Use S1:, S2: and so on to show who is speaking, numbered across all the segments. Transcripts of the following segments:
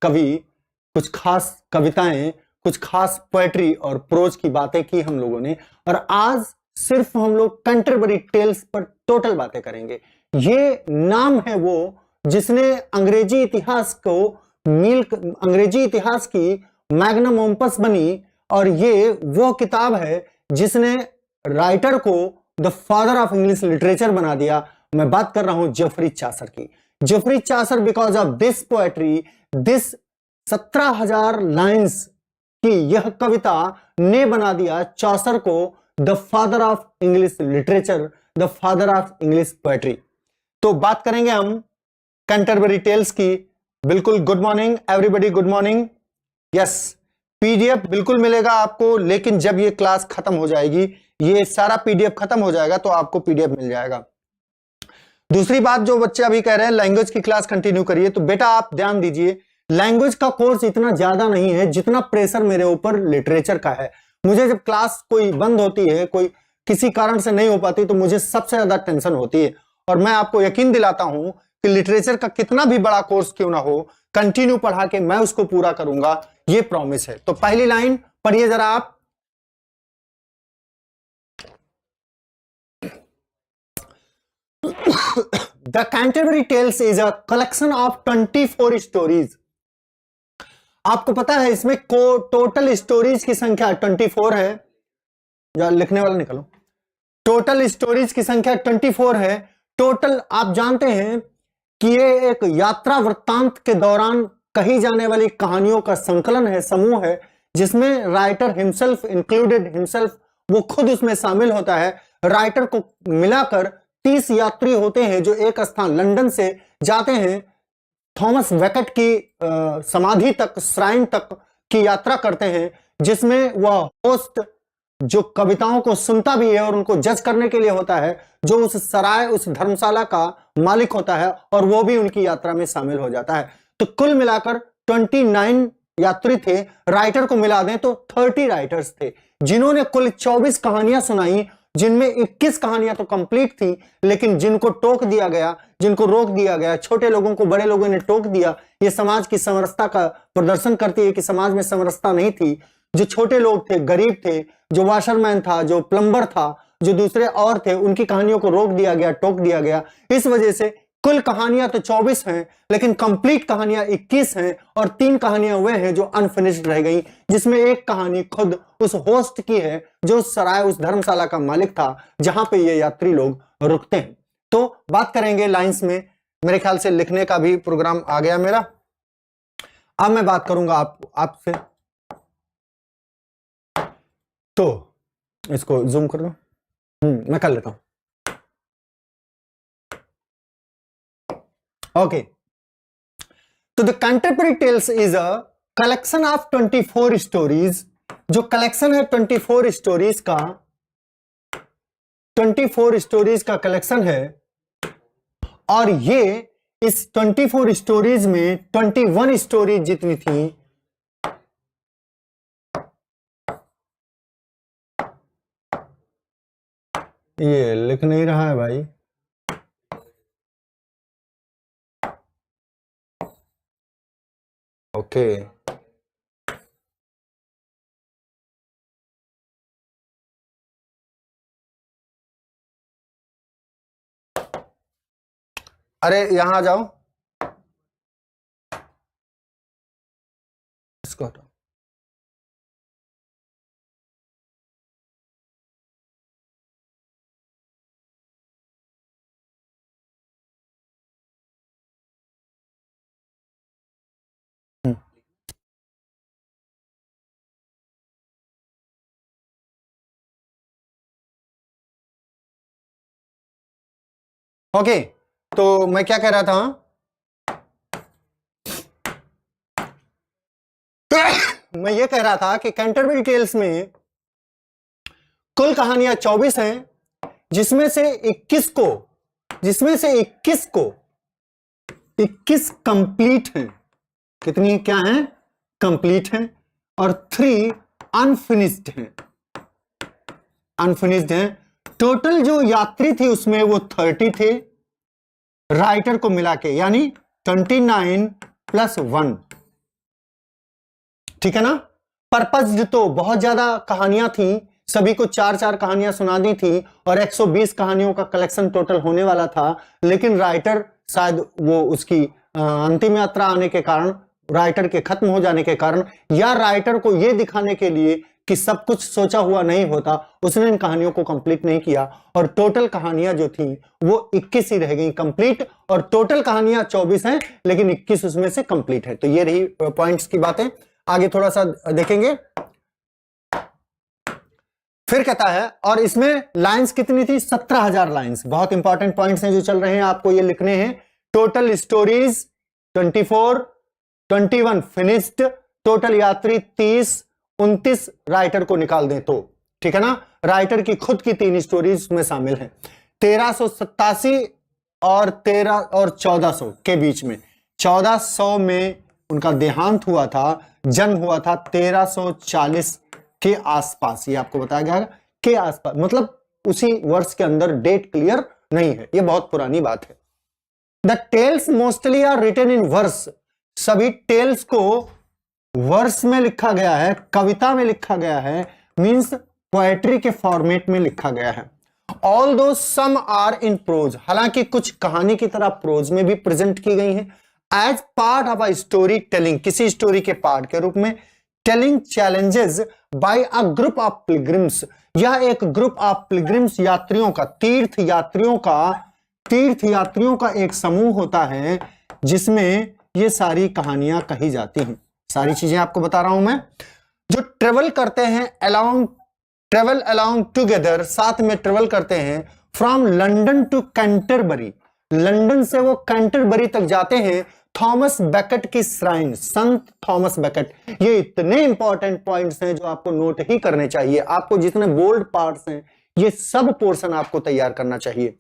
S1: कवि, कुछ खास कविताएं, कुछ खास पोएट्री और प्रोज की बातें की हम लोगों ने, और आज सिर्फ हम लोग कैंटरबरी टेल्स पर टोटल बातें करेंगे। ये नाम है वो जिसने अंग्रेजी इतिहास की मैग्नम ओपस बनी, और ये वो किताब है जिसने राइटर को the father of English literature बना दिया। मैं बात कर रहा हूं जेफरी चासर की। Geoffrey Chaucer, because of this poetry, this 17,000 lines की यह कविता ने बना दिया चौसर को the father of English literature, the father of English poetry. तो बात करेंगे हम कैंटरबरी टेल्स की। बिल्कुल, good morning everybody, good morning. Yes, PDF बिल्कुल मिलेगा आपको, लेकिन जब ये क्लास खत्म हो जाएगी, ये सारा पीडीएफ खत्म हो जाएगा तो आपको पीडीएफ मिल जाएगा। दूसरी बात, जो बच्चे अभी कह रहे हैं लैंग्वेज की क्लास कंटिन्यू करिए, तो बेटा आप ध्यान दीजिए, लैंग्वेज का कोर्स इतना ज्यादा नहीं है जितना प्रेशर मेरे ऊपर लिटरेचर का है। मुझे जब क्लास कोई बंद होती है, कोई किसी कारण से नहीं हो पाती, तो मुझे सबसे ज्यादा टेंशन होती है। और मैं आपको यकीन दिलाता हूं कि लिटरेचर का कितना भी बड़ा कोर्स क्यों ना हो, कंटिन्यू पढ़ा के मैं उसको पूरा करूंगा, ये प्रॉमिस है। तो पहली लाइन पढ़िए जरा आप। The Canterbury tales is a collection of 24 stories. आपको पता है इसमें टोटल स्टोरीज की संख्या 24 है। लिखने वाला निकलो। टोटल स्टोरीज की संख्या 24 है। टोटल आप जानते हैं कि ये एक यात्रा वृत्तांत के दौरान कही जाने वाली कहानियों का संकलन है, समूह है, जिसमें राइटर हिमसेल्फ इंक्लूडेड हिमसेल्फ, वो खुद उसमें शामिल होता है। राइटर को मिलाकर 30 यात्री होते हैं जो एक स्थान लंदन से जाते हैं थॉमस बेकेट की समाधि तक, श्राइन तक की यात्रा करते हैं, जिसमें वह होस्ट जो कविताओं को सुनता भी है और उनको जज करने के लिए होता है, जो उस सराय, उस धर्मशाला का मालिक होता है, और वो भी उनकी यात्रा में शामिल हो जाता है। तो कुल मिलाकर 29 यात्री थे। राइटर को मिला दें तो 30 राइटर्स थे, जिन्होंने कुल 24 कहानियां सुनाई, जिनमें 21 कहानियां तो कंप्लीट थी, लेकिन जिनको टोक दिया गया, जिनको रोक दिया गया, छोटे लोगों को बड़े लोगों ने टोक दिया। ये समाज की समरसता का प्रदर्शन करती है कि समाज में समरसता नहीं थी। जो छोटे लोग थे, गरीब थे, जो वाशरमैन था, जो प्लम्बर था, जो दूसरे और थे, उनकी कहानियों को रोक दिया गया, टोक दिया गया। इस वजह से कुल कहानियां तो 24 हैं, लेकिन कंप्लीट कहानियां 21 हैं, और 3 कहानियां वे हैं जो अनफिनिश्ड रह गई, जिसमें एक कहानी खुद उस होस्ट की है, जो उस सराय, उस धर्मशाला का मालिक था, जहां पे ये यात्री लोग रुकते हैं। तो बात करेंगे लाइंस में। मेरे ख्याल से लिखने का भी प्रोग्राम आ गया मेरा। अब मैं बात करूंगा आपसे। तो इसको जूम कर दो। मैं कर लेता हूं। ओके, तो the Canterbury tales is a collection of 24 stories. जो कलेक्शन है 24 स्टोरीज का, 24 स्टोरीज का कलेक्शन है, और ये इस 24 स्टोरीज में 21 स्टोरीज जितनी थी, ये लिख नहीं रहा है भाई। ओके, अरे यहां आ जाओ, इसको हटाओ। ओके, तो मैं क्या कह रहा था, मैं ये कह रहा था कि कैंटरबरी टेल्स में कुल कहानियां 24 हैं, जिसमें से 21 कंप्लीट हैं। कितनी क्या हैं? कंप्लीट हैं, और 3 अनफिनिश्ड हैं। टोटल जो यात्री थे उसमें वो 30 थे, राइटर को मिला के, यानी 29 + 1 ठीक है ना। पर्पज तो बहुत ज्यादा कहानियां थी, सभी को 4-4 कहानियां सुना दी थी और 120 कहानियों का कलेक्शन टोटल होने वाला था, लेकिन राइटर शायद वो उसकी अंतिम यात्रा आने के कारण, राइटर के खत्म हो जाने के कारण, या राइटर को यह दिखाने के लिए कि सब कुछ सोचा हुआ नहीं होता, उसने इन कहानियों को कंप्लीट नहीं किया और टोटल कहानियां जो थी वो 21 ही रह गई कंप्लीट, और टोटल कहानियां 24 हैं लेकिन 21 उसमें से कंप्लीट है। तो ये रही पॉइंट्स की बातें। आगे थोड़ा सा देखेंगे। फिर कहता है, और इसमें लाइंस कितनी थी? 17,000 लाइंस। बहुत इंपॉर्टेंट पॉइंट्स हैं जो चल रहे हैं, आपको ये लिखने हैं। टोटल स्टोरीज 24, 21 फिनिश्ड, टोटल यात्री 30, 29 राइटर को निकाल दें तो, ठीक है ना। राइटर की खुद की 3 स्टोरीज में शामिल हैं। 1387 और 1400 के बीच में, 1400 में उनका देहांत हुआ था, जन्म हुआ था 1340 के आसपास, ये आपको बताया गया के आसपास, मतलब उसी वर्ष के अंदर, डेट क्लियर नहीं है, ये बहुत पुरानी बात है। The tales mostly are written in verse, सभी टेल्स को वर्स में लिखा गया है, कविता में लिखा गया है, मींस पोएट्री के फॉर्मेट में लिखा गया है। Although some are in prose, हालांकि कुछ कहानी की तरह प्रोज में भी प्रेजेंट की गई हैं। As part of a story telling, किसी स्टोरी के पार्ट के रूप में। Telling challenges by a group of pilgrims, यह एक ग्रुप ऑफ पिलग्रिम्स, यात्रियों का, तीर्थ यात्रियों का एक समूह होता है जिसमें ये सारी कहानियां कही जाती हैं। सारी चीजें आपको बता रहा हूं मैं। जो ट्रेवल करते हैं ट्रेवल अलोंग टुगेदर, साथ में ट्रेवल करते हैं। From London to Canterbury, London से वो कैंटरबरी तक जाते हैं। थॉमस बेकेट की श्राइन, संत थॉमस बेकेट। ये इतने इंपॉर्टेंट पॉइंट्स हैं जो आपको नोट ही करने चाहिए। आपको जितने बोल्ड पार्ट्स हैं ये सब पोर्शन आपको तैयार करना चाहिए।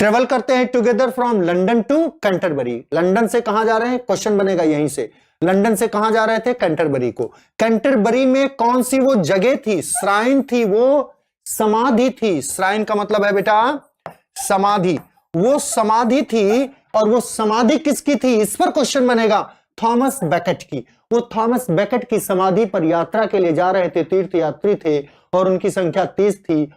S1: ट्रेवल करते हैं together from London to Canterbury, London से कहां जा रहे हैं, क्वेश्चन बनेगा यहीं से। लंदन से कहां जा रहे थे? कैंटरबरी को। कैंटरबरी में कौन सी वो जगह थी? श्राइन थी, वो समाधि थी। श्राइन का मतलब है बेटा समाधि, वो समाधि थी। और वो समाधि किसकी थी, इस पर क्वेश्चन बनेगा। थॉमस बेकेट की। वो थॉमस बेकेट की समाधि पर यात्रा के लिए जा रहे थे, तीर्थ यात्री थे और उनकी संख्या 30 थी।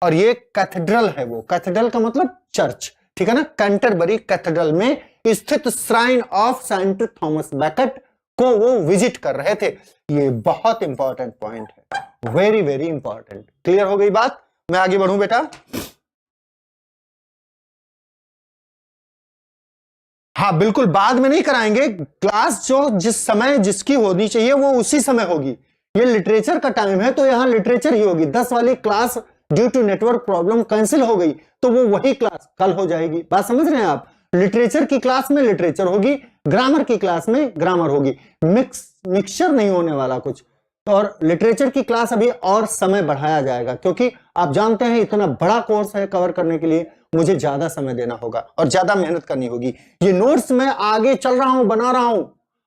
S1: और ये कैथेड्रल है, वो कैथेड्रल का मतलब चर्च, ठीक है ना। कैंटरबरी कैथेड्रल में स्थित shrine of saint Thomas Becket को वो विजिट कर रहे थे। ये बहुत इंपॉर्टेंट पॉइंट है, वेरी वेरी इंपॉर्टेंट। क्लियर हो गई बात? मैं आगे बढ़ूं बेटा। हाँ बिल्कुल, बाद में नहीं कराएंगे क्लास, जो जिस समय जिसकी होनी चाहिए वो उसी समय होगी। ये लिटरेचर का टाइम है तो यहां लिटरेचर ही होगी। 10 वाली class due to network problem cancel हो गई तो वो वही क्लास कल हो जाएगी। बात समझ रहे हैं आप? लिटरेचर की क्लास में लिटरेचर होगी, ग्रामर की क्लास में ग्रामर होगी, मिक्सचर नहीं होने वाला कुछ। और लिटरेचर की क्लास अभी और समय बढ़ाया जाएगा, क्योंकि आप जानते हैं इतना बड़ा कोर्स है, कवर करने के लिए मुझे ज्यादा समय देना होगा और ज्यादा मेहनत करनी होगी। ये नोट्स मैं आगे चल रहा हूं, बना रहा हूं।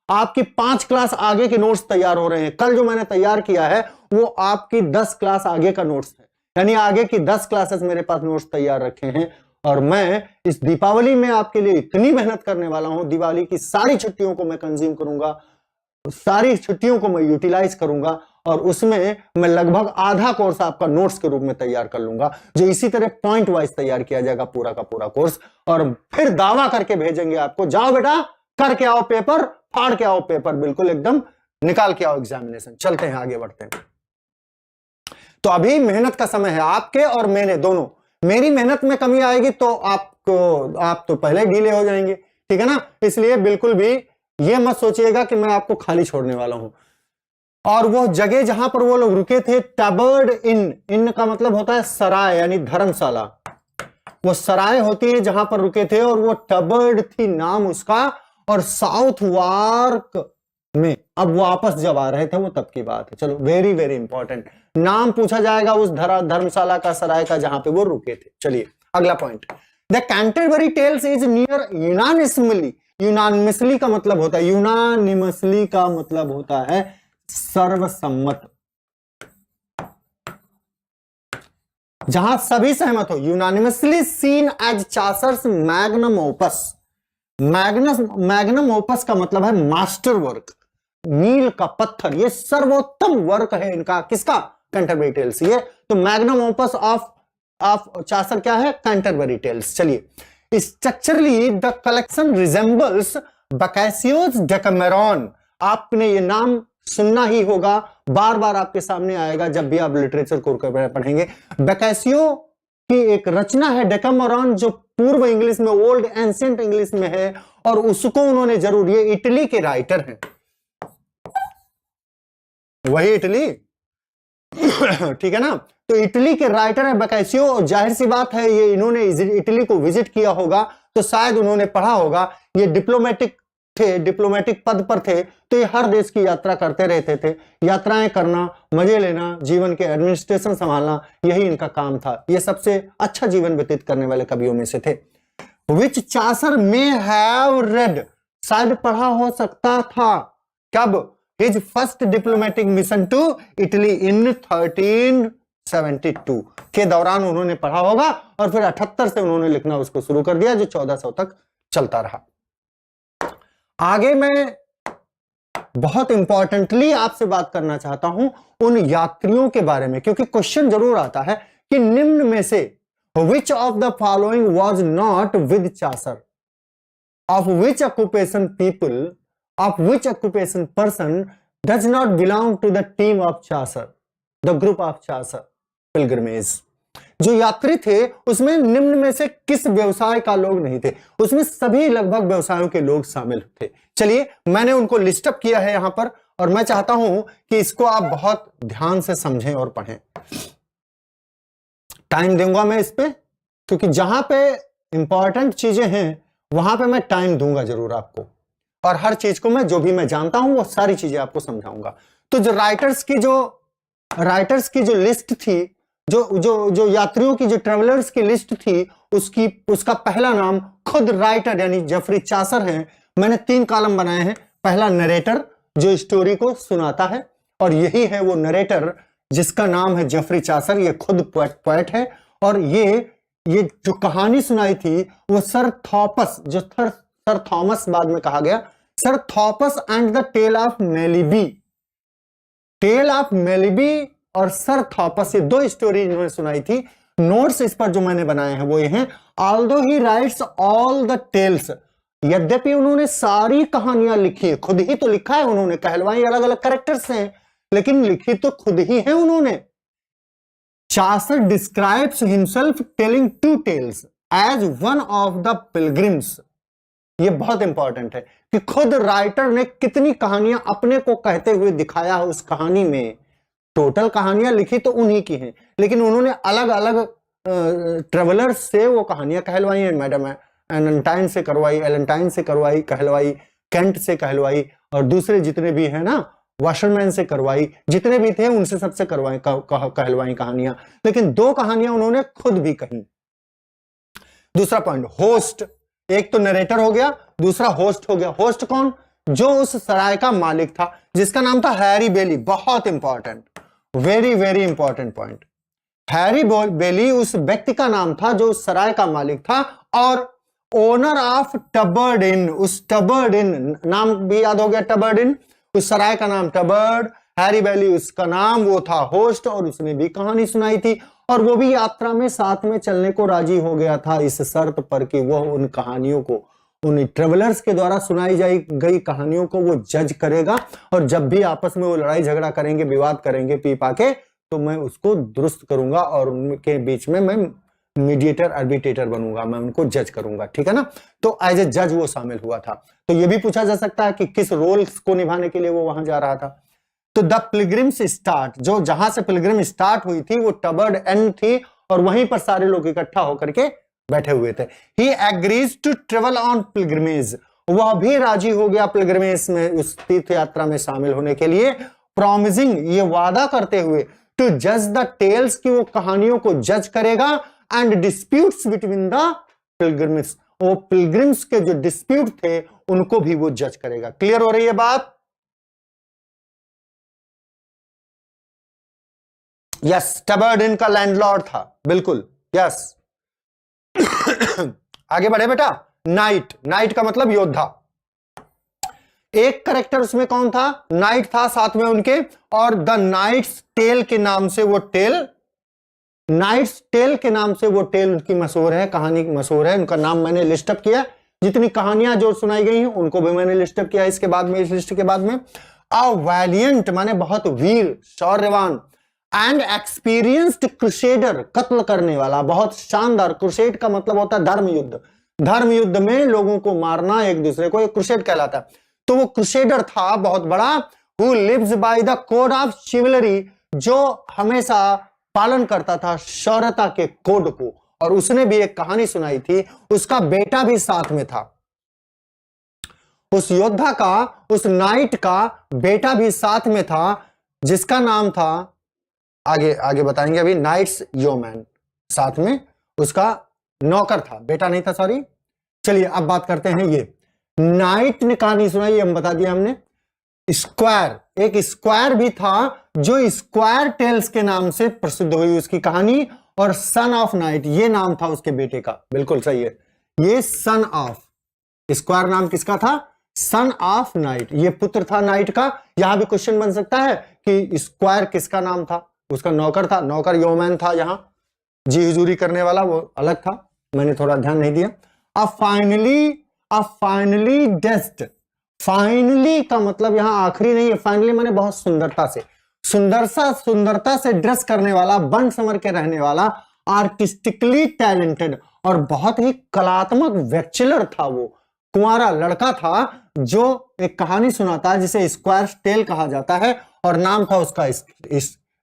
S1: आपकी 5 क्लास आगे के नोट्स तैयार हो रहे हैं। कल जो मैंने तैयार किया है वो आपकी 10 क्लास आगे का नोट्स है, यानी आगे की 10 क्लासेस मेरे पास नोट्स तैयार रखे हैं। और मैं इस दीपावली में आपके लिए इतनी मेहनत करने वाला हूं। दिवाली की सारी छुट्टियों को मैं कंज्यूम करूंगा, सारी छुट्टियों को मैं यूटिलाइज करूंगा और उसमें मैं लगभग आधा कोर्स आपका नोट्स के रूप में तैयार कर लूंगा, जो इसी तरह पॉइंट वाइज तैयार किया जाएगा पूरा का पूरा कोर्स। और फिर दावा करके भेजेंगे आपको, जाओ बेटा करके आओ पेपर, फाड़ के आओ पेपर, बिल्कुल एकदम निकाल के आओ एग्जामिनेशन। चलते हैं, आगे बढ़ते हैं। तो अभी मेहनत का समय है आपके और मेरे दोनों। मेरी मेहनत में कमी आएगी तो आप तो पहले ही ढीले हो जाएंगे, ठीक है ना। इसलिए बिल्कुल भी ये मत सोचिएगा कि मैं आपको खाली छोड़ने वाला हूं। और वो जगह जहां पर वो लोग रुके थे, टबर्ड इन का मतलब होता है सराय, यानी धर्मशाला। वो सराय होती है जहां पर रुके थे और वो टबर्ड थी नाम उसका। और साउथ वार्क में अब वापस जब आ रहे थे वो तब की बात है। चलो, वेरी वेरी इंपॉर्टेंट, नाम पूछा जाएगा उस धर्मशाला का, सराय का, जहां पे वो रुके थे। चलिए अगला point. The Canterbury tales is near unanimously. Unanimously का मतलब होता है, यूनानिमसली का मतलब होता है सर्वसम्मत, जहां सभी सहमत हो। Unanimously seen as Chaucer's magnum opus. Magnum opus का मतलब है मास्टर वर्क। मील का पत्थर, ये सर्वोत्तम वर्क है इनका, किसका? Canterbury tales. ये तो मैग्नम ओपस ऑफ चासर क्या है? Canterbury tales. चलिए, structurally the collection resembles Boccaccio's Decameron. आपने ये नाम सुनना ही होगा, बार बार आपके सामने आएगा जब भी आप लिटरेचर कोर्स पढ़ेंगे। बकैसियो की एक रचना है डेकामेरॉन, जो पूर्व इंग्लिश में, ओल्ड एंशिएंट इंग्लिश में है, और उसको उन्होंने जरूर, ये इटली के राइटर हैं, वही इटली ठीक है ना? तो इटली के राइटर है बकैसियो, और जाहिर सी बात है ये इन्होंने इटली को विजिट किया होगा, तो शायद उन्होंने पढ़ा होगा। ये डिप्लोमेटिक थे, डिप्लोमेटिक पद पर थे, तो ये हर देश की यात्रा करते रहते थे। यात्राएं करना, मजे लेना, जीवन के एडमिनिस्ट्रेशन संभालना, यही इनका काम था। ये सबसे अच्छा जीवन व्यतीत करने वाले कवियों में से थे। Which Chaucer may have read, शायद पढ़ा हो सकता था, कब? His first diplomatic mission to Italy in 1372 के दौरान उन्होंने पढ़ा होगा, और फिर 78 से उन्होंने लिखना उसको शुरू कर दिया, जो 1400 तक चलता रहा। आगे मैं बहुत इंपॉर्टेंटली आपसे बात करना चाहता हूं उन यात्रियों के बारे में, क्योंकि क्वेश्चन जरूर आता है कि निम्न में से which of the following was not with Chaucer, of which occupation people, of which occupation person does not belong to the team of Chaucer, the group of Chaucer pilgrimage। जो यात्री थे उसमें निम्न में से किस व्यवसाय का लोग नहीं थे? उसमें सभी लगभग व्यवसायों के लोग शामिल थे। चलिए, मैंने उनको लिस्ट अप किया है यहां पर, और मैं चाहता हूं कि इसको आप बहुत ध्यान से समझें और पढ़ें। टाइम दूंगा मैं इस पे, क्योंकि जहां पे इंपॉर्टेंट चीजें हैं वहां पे मैं टाइम दूंगा जरूर आपको, और हर चीज को मैं, जो भी मैं जानता हूं वो सारी चीजें आपको समझाऊंगा। तो जो राइटर्स की जो लिस्ट थी, जो यात्रियों की, जो ट्रेवलर्स की लिस्ट थी, उसका पहला नाम खुद राइटर यानी जेफरी चासर है। मैंने 3 कॉलम बनाए हैं। पहला नरेटर, जो स्टोरी को सुनाता है, और यही है वो नरेटर जिसका नाम है जेफरी चासर। ये खुद पोएट है, और ये जो कहानी सुनाई थी वो सर थॉमस, जो सर थॉमस बाद में कहा गया, sir Thomas and the tale of Melibee. Tale of Melibee और सर थॉमस, ये 2 स्टोरी इन्होंने सुनाई थी। नोट्स इस पर जो मैंने बनाए हैं वो ये हैं। Although he writes all the tales, यद्यपि उन्होंने सारी कहानियां लिखी है, खुद ही तो लिखा है उन्होंने, कहलवाई अलग अलग कैरेक्टर्स हैं, लेकिन लिखी तो खुद ही है उन्होंने। Chaucer describes himself telling 2 tales as one of the pilgrims. ये बहुत इंपॉर्टेंट है कि खुद राइटर ने कितनी कहानियां अपने को कहते हुए दिखाया है उस कहानी में। टोटल कहानियां लिखी तो उन्हीं की हैं, लेकिन उन्होंने अलग अलग ट्रेवलर्स से वो कहानियां कहलवाई हैं। मैडम एलेंटाइन से करवाई, एलेंटाइन से करवाई, कहलवाई कैंट से कहलवाई, और दूसरे जितने भी हैं ना, वाशरमैन से करवाई, जितने भी थे उनसे सबसे करवाई, कहलवाई कहानियां। लेकिन 2 कहानियां उन्होंने खुद भी कही। दूसरा पॉइंट, होस्ट। एक तो नरेटर हो गया, दूसरा होस्ट हो गया। होस्ट कौन? जो उस सराय का मालिक था, जिसका नाम था हैरी बेली। बहुत important, very very important point. Harry Bailey उस व्यक्ति का नाम था जो उस सराय का मालिक था, और ओनर ऑफ टबर्ड इन। उस टबर्ड इन, नाम भी याद हो गया, टबर्ड इन, उस सराय का नाम टबर्ड। हैरी बेली उसका नाम, वो था होस्ट, और उसने भी कहानी सुनाई थी, और वो भी यात्रा में साथ में चलने को राजी हो गया था, इस शर्त पर कि वह उन कहानियों को, उन ट्रेवलर्स के द्वारा सुनाई गई कहानियों को वो जज करेगा, और जब भी आपस में वो लड़ाई झगड़ा करेंगे, विवाद करेंगे पी पाके, तो मैं उसको दुरुस्त करूंगा, और उनके बीच में मैं मीडिएटर, आर्बिट्रेटर बनूंगा, मैं उनको जज करूंगा। ठीक है ना? तो एज ए जज वो शामिल हुआ था। तो ये भी पूछा जा सकता है कि किस रोल को निभाने के लिए वो वहां जा रहा था। तो द पिलग्रिम्स स्टार्ट, जो जहां से पिलग्रिम स्टार्ट हुई थी वो टबर्ड एंड थी, और वहीं पर सारे लोग इकट्ठा होकर के बैठे हुए थे। He agrees to travel on pilgrimage, वह भी राजी हो गया पिलग्रिमेज में, उस तीर्थ यात्रा में शामिल होने के लिए। प्रॉमिसिंग, ये वादा करते हुए, टू जज द टेल्स, की वो कहानियों को जज करेगा, and disputes between the pilgrims, वो पिलग्रिम्स के जो डिस्प्यूट थे उनको भी वो जज करेगा। क्लियर हो रही है बात? यस, टबर्ड इनका लैंडलॉर्ड था, बिल्कुल, यस। आगे बढ़े बेटा। नाइट, नाइट का मतलब योद्धा। एक करेक्टर उसमें कौन था? नाइट था साथ में उनके, और द नाइट्स टेल के नाम से वो टेल, नाइट्स टेल के नाम से वो टेल उनकी मशहूर है, कहानी मशहूर है। उनका नाम मैंने लिस्ट अप किया, जितनी कहानियां जो सुनाई गई हैं उनको भी मैंने लिस्ट अप किया इसके बाद में, इस लिस्ट के बाद में। अ वैलियंट माने बहुत वीर, शौर्यवान, एंड एक्सपीरियंस्ड क्रुसेडर, कत्ल करने वाला, बहुत शानदार। क्रुसेड का मतलब होता है धर्म युद्ध, धर्म युद्ध में लोगों को मारना एक दूसरे को, एक क्रुसेड कहलाता है। तो वो क्रुसेडर था बहुत बड़ा, who lives by the code of chivalry, जो हमेशा पालन करता था शौर्यता के कोड को। और उसने भी एक कहानी सुनाई थी, उसका बेटा भी साथ में था, उस योद्धा का, उस नाइट का बेटा भी साथ में था, जिसका नाम था, आगे आगे बताएंगे अभी, नाइट्स योमैन, साथ में उसका नौकर था, बेटा नहीं था, सॉरी। चलिए अब बात करते हैं, ये नाइट ने कहानी सुनाई, हम बता दिया हमने। स्क्वायर, एक स्क्वायर भी था जो स्क्वायर टेल्स के नाम से प्रसिद्ध हुई उसकी कहानी, और सन ऑफ नाइट ये नाम था उसके बेटे का, बिल्कुल सही है, ये सन ऑफ, स्क्वायर नाम किसका था? सन ऑफ नाइट, ये पुत्र था नाइट का। यहां भी क्वेश्चन बन सकता है कि स्क्वायर किसका नाम था? उसका नौकर था, नौकर योमैन था, यहां जी हुजूरी करने वाला वो अलग था, मैंने थोड़ा ध्यान नहीं दिया। अ फाइनली डेस्ट, फाइनली का मतलब यहां आखिरी नहीं है, फाइनली माने बहुत सुंदरता से, सुंदरता से ड्रेस करने वाला, बन समर के रहने वाला, आर्टिस्टिकली टैलेंटेड, और बहुत ही कलात्मक बैचलर था वो, कुंवारा लड़का था, जो एक कहानी सुनाता जिसे स्क्वायर टेल कहा जाता है, और नाम था उसका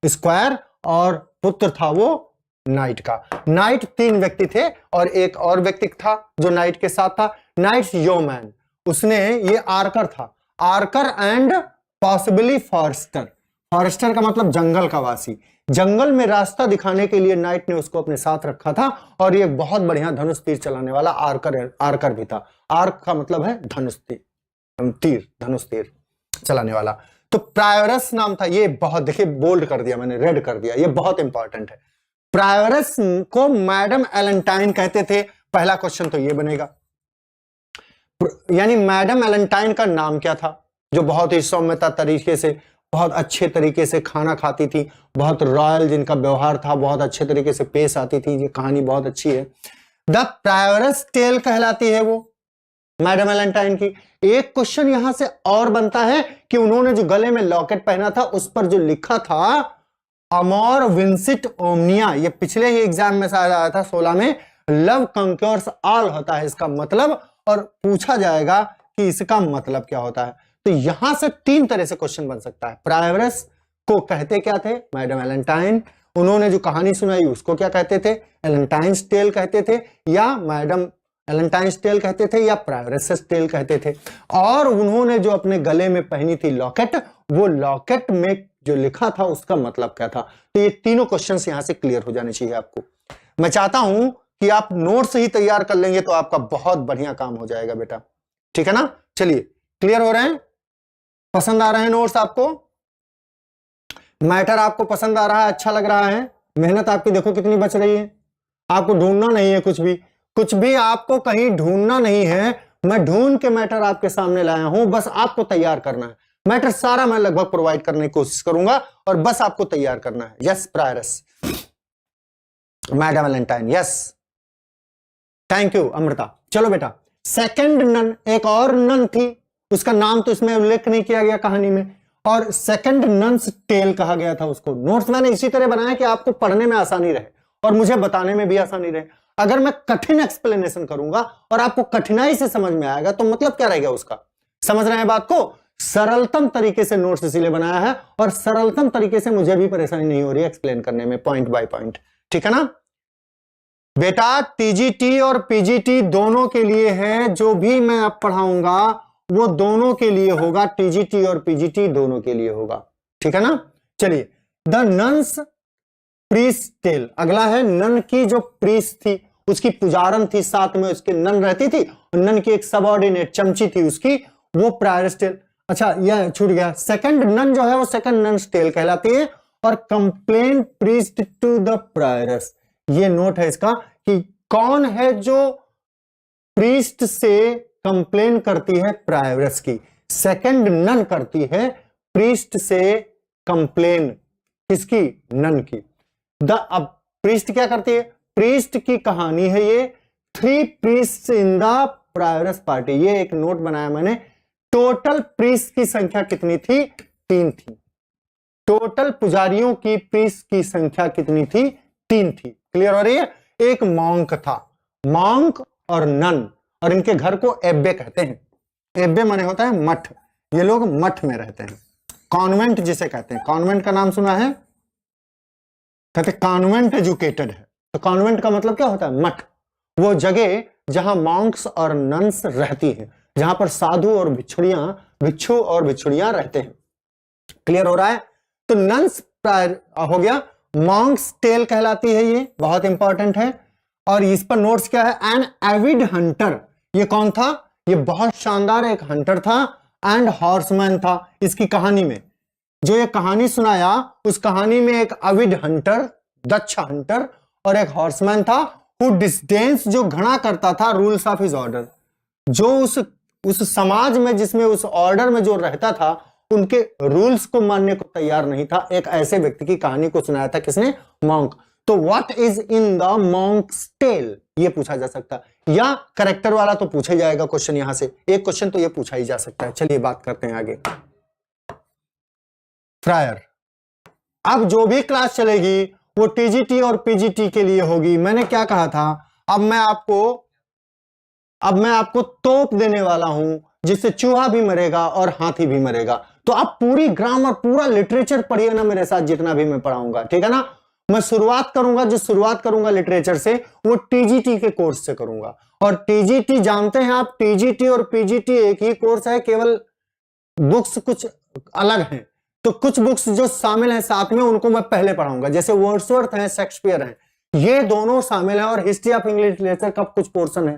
S1: स्क्वायर, और पुत्र था वो नाइट का। नाइट 3 व्यक्ति थे, और एक और व्यक्ति था जो नाइट के साथ था, नाइट्स योमैन, उसने, ये आर्कर था, आर्कर एंड पॉसिबली फॉरेस्टर, फॉरेस्टर का मतलब जंगल का वासी, जंगल में रास्ता दिखाने के लिए नाइट ने उसको अपने साथ रखा था, और ये बहुत बढ़िया धनुष तीर चलाने वाला आर्कर भी था। आर्क का मतलब है धनुष तीर, धनुष तीर चलाने वाला। तो प्रायोरस नाम था, ये बहुत, देखिए बोल्ड कर दिया मैंने, रेड कर दिया, ये बहुत इंपॉर्टेंट है। प्रायोरस को मैडम एलेंटाइन कहते थे, पहला क्वेश्चन तो ये बनेगा, यानी मैडम एलेंटाइन का नाम क्या था? जो बहुत ही सौम्यता तरीके से, बहुत अच्छे तरीके से खाना खाती थी, बहुत रॉयल जिनका व्यवहार था, बहुत अच्छे तरीके से पेश आती थी, ये कहानी बहुत अच्छी है। द प्रायोरस टेल कहलाती है वो मैडम एलेंटाइन की। एक क्वेश्चन यहां से और बनता है कि उन्होंने जो गले में लॉकेट पहना था उस पर जो लिखा था अमोर विंसिट ओमनिया, ये पिछले ही एग्जाम में शायद आया था 16 में, लव कंक्योर्स ऑल होता है इसका मतलब, और पूछा जाएगा कि इसका मतलब क्या होता है। तो यहां से 3 तरह से क्वेश्चन बन सकता है। प्रायोरस को कहते क्या थे? मैडम एलेंटाइन। उन्होंने जो कहानी सुनाई उसको क्या कहते थे? एलेंटाइन्स टेल कहते थे, या मैडम एलेंटाइन्स टेल कहते थे, या प्रायोरस टेल कहते थे। और उन्होंने जो अपने गले में पहनी थी लॉकेट, वो लॉकेट में जो लिखा था उसका मतलब क्या था? तो ये तीनों क्वेश्चंस यहां से क्लियर हो जाने चाहिए आपको। मैं चाहता हूं कि आप नोट्स ही तैयार कर लेंगे तो आपका बहुत बढ़िया काम हो जाएगा बेटा, ठीक है ना? चलिए, क्लियर हो रहे हैं? पसंद आ रहे हैं नोट्स आपको? मैटर आपको पसंद आ रहा है, अच्छा लग रहा है? मेहनत आपकी देखो कितनी बच रही है, आपको ढूंढना नहीं है कुछ भी आपको कहीं ढूंढना नहीं है, मैं ढूंढ के मैटर आपके सामने लाया हूं, बस आपको तैयार करना है। मैटर सारा मैं लगभग प्रोवाइड करने की कोशिश करूंगा, और बस आपको तैयार करना है। Yes prioress, madam Eglantine, yes, thank you Amrita. चलो बेटा, सेकंड नन, एक और नन थी, उसका नाम तो इसमें उल्लेख नहीं किया गया कहानी में, और सेकंड नन्स टेल कहा गया था उसको। नोट्स मैंने इसी तरह बनाया कि आपको पढ़ने में आसानी रहे और मुझे बताने में भी आसानी रहे। अगर मैं कठिन एक्सप्लेनेशन करूंगा और आपको कठिनाई से समझ में आएगा तो मतलब क्या रहेगा उसका? समझ रहे हैं बात को? सरलतम तरीके से नोट्स इसीलिए बनाया है, और सरलतम तरीके से मुझे भी परेशानी नहीं हो रही एक्सप्लेन करने में, पॉइंट बाय पॉइंट, ठीक है ना बेटा? टीजीटी और पीजीटी दोनों के लिए है, जो भी मैं अब पढ़ाऊंगा वो दोनों के लिए होगा, टीजीटी और पीजीटी दोनों के लिए होगा, ठीक है ना? चलिए, द नन्स प्रीस्ट टेल, अगला है नन की जो प्रीस्ट थी, उसकी पुजारन थी, साथ में उसके नन रहती थी, और नन की एक सबऑर्डिनेट चमची थी उसकी, वो प्रायरस टेल। अच्छा, यह छूट गया, सेकंड नन जो है वो सेकंड नन्स टेल कहलाती है, और complain priest to the prioress, ये नोट है इसका कि कौन है जो प्रीस्ट से कंप्लेन करती है प्रायरस की। सेकंड नन करती है प्रीस्ट से कंप्लेन, किसकी? नन की। अब प्रीस्ट क्या करती है? प्रीस्ट की कहानी है ये, 3 priest in the prioress party. ये एक नोट बनाया मैंने। टोटल प्रीस्ट की संख्या कितनी थी? 3 थी। टोटल पुजारियों की प्रीस्ट की संख्या कितनी थी? 3 थी। क्लियर हो रही है? एक मॉन्क था, मॉन्क और नन, और इनके घर को एब्बे कहते हैं। एब्बे माने होता है मठ। ये लोग मठ में रहते हैं, कॉन्वेंट जिसे कहते हैं। कॉन्वेंट का नाम सुना है? कहते कॉन्वेंट एजुकेटेड है। तो कॉन्वेंट का मतलब क्या होता है? मठ। वो जगह जहां मॉन्क्स और नन्स रहती हैं, जहां पर साधु और भिक्षु और भिक्षुड़ियां रहते हैं। क्लियर हो रहा है? तो नन्स हो गया, मॉन्क्स टेल कहलाती है, ये बहुत इंपॉर्टेंट है। और इस पर नोट्स क्या है? An avid Hunter. ये कौन था? ये बहुत शानदार एक हंटर था एंड हॉर्समैन था। इसकी कहानी में जो ये कहानी सुनाया, उस कहानी में एक एविड हंटर, दक्ष हंटर, और एक हॉर्समैन था हु डिस्डेंस, जो घृणा करता था रूल्स ऑफ हिज ऑर्डर। जो उस समाज में, जिसमें उस ऑर्डर में जो रहता था, उनके रूल्स को मानने को तैयार नहीं था। एक ऐसे व्यक्ति की कहानी को सुनाया था, किसने? मॉन्क। तो what is in the monk's tale, ये पूछा जा सकता है, या करेक्टर वाला तो पूछा जाएगा क्वेश्चन। यहां से एक क्वेश्चन तो ये पूछा ही जा सकता है। चलिए बात करते हैं आगे। फ्रायर। अब जो भी क्लास चलेगी वो टीजीटी और पीजीटी के लिए होगी। मैंने क्या कहा था? अब मैं आपको तोप देने वाला हूं, जिससे चूहा भी मरेगा और हाथी भी मरेगा। तो आप पूरी ग्रामर, पूरा लिटरेचर पढ़िए ना मेरे साथ, जितना भी मैं पढ़ाऊंगा, ठीक है ना? मैं शुरुआत करूंगा लिटरेचर से, वो टीजीटी के कोर्स से करूंगा। और टीजीटी जानते हैं आप, टीजीटी और पीजीटी एक ही कोर्स है, केवल बुक्स कुछ अलग हैं। तो कुछ बुक्स जो शामिल हैं साथ में, उनको मैं पहले पढ़ाऊंगा, जैसे वर्ड्सवर्थ है, शेक्सपियर है, ये दोनों शामिल है। और हिस्ट्री ऑफ इंग्लिश लिटरेचर का कुछ पोर्शन है।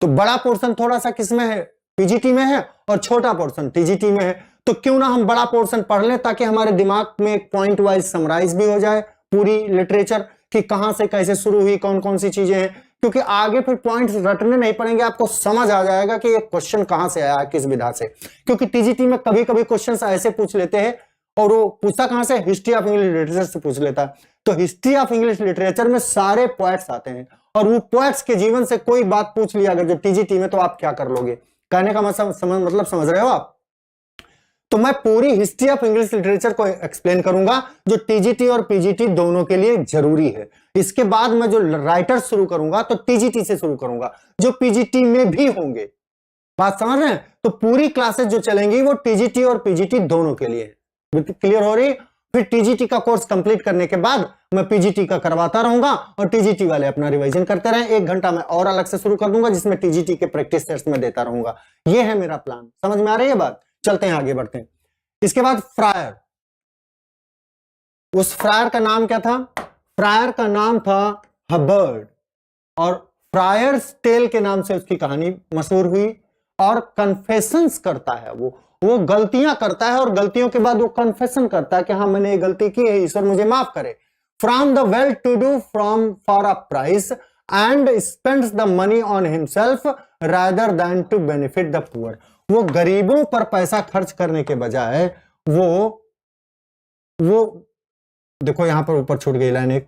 S1: तो बड़ा पोर्शन थोड़ा सा किसमें है? पीजीटी में है, और छोटा पोर्शन टीजीटी में है। तो क्यों ना हम बड़ा पोर्शन पढ़ लें, ताकि हमारे दिमाग में एक पॉइंट वाइज समराइज भी हो जाए पूरी लिटरेचर, कि कहां से कैसे शुरू हुई, कौन कौन सी चीजें हैं। क्योंकि आगे फिर पॉइंट्स रटने नहीं पड़ेंगे, आपको समझ आ जाएगा कि ये क्वेश्चन कहां से आया, किस विधा से। क्योंकि टीजीटी में कभी कभी क्वेश्चन ऐसे पूछ लेते हैं, और वो पूछता कहां से? हिस्ट्री ऑफ इंग्लिश लिटरेचर से पूछ लेता है। तो हिस्ट्री ऑफ इंग्लिश लिटरेचर में सारे पोएट्स आते हैं, और वो पोएट्स के जीवन से कोई बात पूछ लिया अगर जो टीजीटी में, तो आप क्या कर लोगे? कहने का मतलब समझ रहे हो आप? तो मैं पूरी हिस्ट्री ऑफ इंग्लिश लिटरेचर को एक्सप्लेन करूंगा, जो टीजीटी और पीजीटी दोनों के लिए जरूरी है। इसके बाद मैं जो राइटर्स शुरू करूंगा, तो टीजीटी से शुरू करूंगा, जो पीजीटी में भी होंगे। बात समझ रहे हैं? तो पूरी क्लासेस जो चलेंगी वो टीजीटी और पीजीटी दोनों के लिए। क्लियर हो रही? फिर टीजीटी का कोर्स कंप्लीट करने के बाद मैं पीजीटी का करवाता रहूंगा, और टीजीटी वाले अपना रिवीजन करते रहें। 1 घंटा मैं और अलग से शुरू कर दूंगा, जिसमें टीजीटी के प्रैक्टिस टेस्ट में देता रहूंगा। ये है मेरा प्लान। समझ में आ रही है बात? चलते हैं आगे बढ़ते हैं। इसके बाद फ्रायर। उस फ्रायर का नाम क्या था? फ्रायर का नाम था हबर्ड, और फ्रायर्स टेल के नाम से उसकी कहानी मशहूर हुई। और कन्फेशंस करता है वो गलतियां करता है, और गलतियों के बाद वो कन्फेशन करता है कि हाँ मैंने ये गलती की है, ईश्वर मुझे माफ करे। From the well to do from for a price and spends the money on himself rather than to benefit the poor. वो गरीबों पर पैसा खर्च करने के बजाय वो देखो यहां पर ऊपर छूट गई लाइन एक,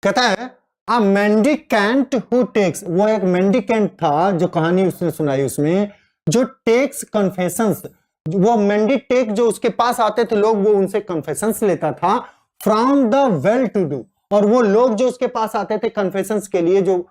S1: कहता है अ मेंडिकेंट हु टेक्स। वो एक मेंडिकेंट था, जो कहानी उसने सुनाई उसमें, जो टेक्स कन्फेशंस, वो मेंडिटेक जो उसके पास आते थे लोग, वो उनसे कन्फेशंस लेता था from the well to do. और वो लोग जो उसके पास आते थे कन्फेशंस के लिए, जो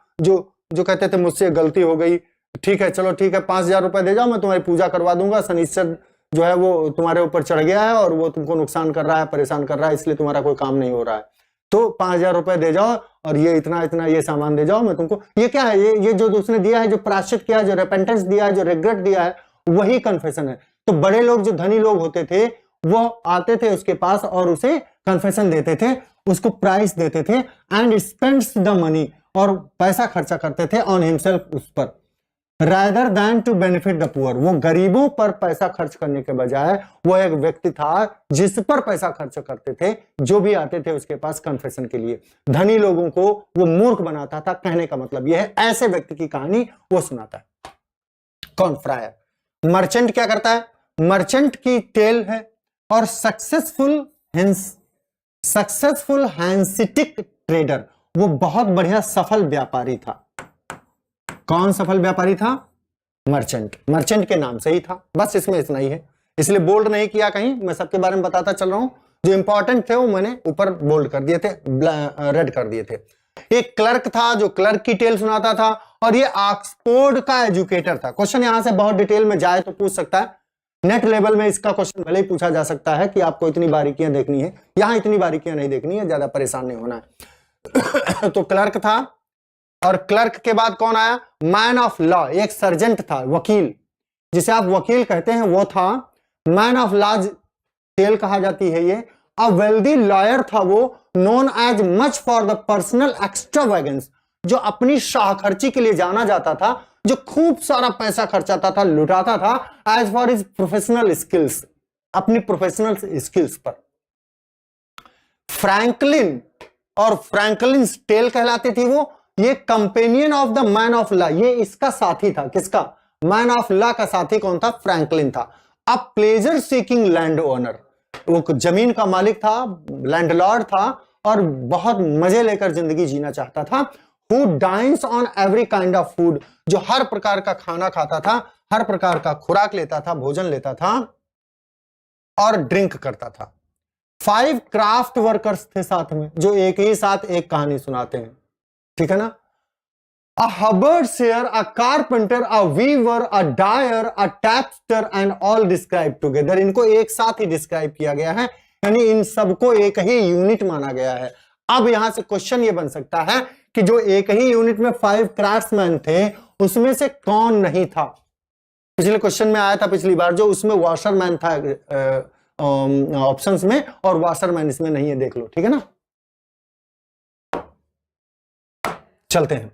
S1: कहते थे मुझसे गलती हो गई, ठीक है चलो ठीक है 5,000 रुपए दे जाओ, मैं तुम्हारी पूजा करवा दूंगा, शनिश्चर जो है वो तुम्हारे ऊपर चढ़ गया है और वो तुमको नुकसान कर रहा है, परेशान कर रहा है, इसलिए तुम्हारा कोई काम नहीं हो रहा है, तो 5,000 रुपए दे जाओ और ये इतना ये सामान दे जाओ, मैं तुमको। ये क्या है? ये जो उसने दिया है, जो प्रायश्चित किया है, जो रेपेंटेंस दिया है, जो रिग्रेट दिया है, वही कन्फेशन है। तो बड़े लोग, जो धनी लोग होते थे, वो आते थे उसके पास और उसे कन्फेशन देते थे, उसको प्राइस देते थे, एंड स्पेंड्स द मनी, और पैसा खर्चा करते थे ऑन हिमसेल्फ, उस पर, rather than to benefit the poor. वो गरीबों पर पैसा खर्च करने के बजाय वो एक व्यक्ति था जिस पर पैसा खर्च करते थे, जो भी आते थे उसके पास कन्फेशन के लिए। धनी लोगों को वो मूर्ख बनाता था, कहने का मतलब यह है। ऐसे व्यक्ति की कहानी वो सुनाता है। कौन? फ्रायर। मर्चेंट क्या करता है? मर्चेंट की टेल है और सक्सेसफुल हैंसिटिक ट्रेडर, वो बहुत बढ़िया सफल व्यापारी था। कौन सफल व्यापारी था? मर्चेंट के नाम से ही था, बस इसमें इतना ही है, इसलिए बोल्ड नहीं किया कहीं, मैं सबके बारे में बताता चल रहा हूं। जो इंपॉर्टेंट थे वो मैंने ऊपर बोल्ड कर दिए थे, रेड कर दिए थे। एक क्लर्क था जो क्लर्क की टेल सुनाता था, और ये ऑक्सफोर्ड का एजुकेटर था। क्वेश्चन यहां से बहुत डिटेल में जाए तो पूछ सकता है, नेट लेवल में इसका क्वेश्चन भले ही पूछा जा सकता है कि आपको इतनी बारीकियां देखनी है, यहां इतनी बारीकियां नहीं देखनी है, ज्यादा परेशान नहीं होना है। तो क्लर्क था, और क्लर्क के बाद कौन आया? मैन ऑफ लॉ, एक सर्जेंट था, वकील, जिसे आप वकील कहते हैं, वो था। मैन ऑफ लॉ टेल कहा जाती है ये। अ वेल्दी लॉयर था वो, known as much for the personal extravagance, जो अपनी शाह खर्ची के लिए जाना जाता था, जो खूब सारा पैसा खर्चाता था, लुटाता था, as for his professional skills, अपनी प्रोफेशनल स्किल्स पर। फ्रैंकलिन और फ्रैंकलिन टेल कहलाती थी वो। ये companion of the man of law, ये इसका साथी था। किसका? मैन ऑफ लॉ का साथी कौन था? फ्रैंकलिन था। अब प्लेजर सीकिंग लैंड ओनर, वो जमीन का मालिक था, लैंडलॉर्ड था, और बहुत मजे लेकर जिंदगी जीना चाहता था। Who dance on every kind of food, जो हर प्रकार का खाना खाता था, हर प्रकार का खुराक लेता था, भोजन लेता था और ड्रिंक करता था। 5 क्राफ्ट वर्कर्स थे साथ में, जो एक ही साथ एक कहानी सुनाते हैं, ठीक है ना? A Huberdseer, a carpenter, a weaver, a dyer, a tapster and all described together. इनको एक साथ ही डिस्क्राइब किया गया है, यानी इन सबको एक ही यूनिट माना गया है। अब यहां से क्वेश्चन ये बन सकता है कि जो एक ही यूनिट में 5 क्राफ्ट्समैन थे, उसमें से कौन नहीं था? पिछले क्वेश्चन में आया था पिछली बार, जो उसमें वॉशरमैन था ऑप्शंस में, और वॉशरमैन इसमें नहीं है, देख लो, ठीक है ना? चलते हैं